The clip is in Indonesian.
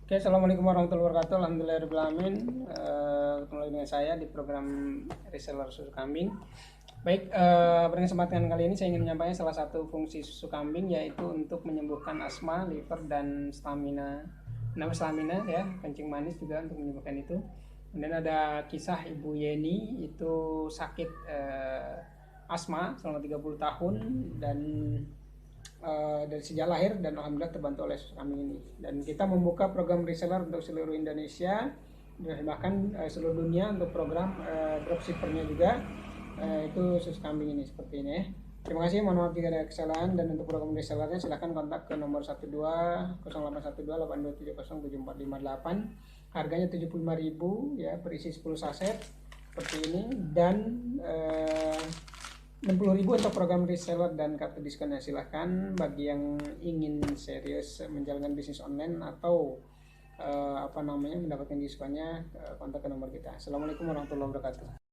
Oke, assalamualaikum warahmatullahi wabarakatuh. Alhamdulillahirabbil alamin. Ketemu lagi dengan saya di program reseller susu kambing. Baik, pada kesempatan kali ini saya ingin menyampaikan salah satu fungsi susu kambing, yaitu untuk menyembuhkan asma, liver, dan stamina ya, kencing manis juga untuk menyembuhkan itu. Kemudian ada kisah Ibu Yeni, itu sakit asma selama 30 tahun dan dari sejak lahir, dan alhamdulillah terbantu oleh kambing ini. Dan kita membuka program reseller untuk seluruh Indonesia dan bahkan seluruh dunia untuk program dropshippernya juga, itu susu kambing ini seperti ini ya. Terima kasih, mohon maaf jika ada kesalahan. Dan untuk program resellernya silahkan kontak ke nomor 0812 harganya 75.000 ya, berisi 10 saset seperti ini, dan 60.000 untuk program reseller dan kartu diskonnya. Silahkan bagi yang ingin serius menjalankan bisnis online atau mendapatkan diskonnya, kontak ke nomor kita. Assalamualaikum warahmatullahi wabarakatuh.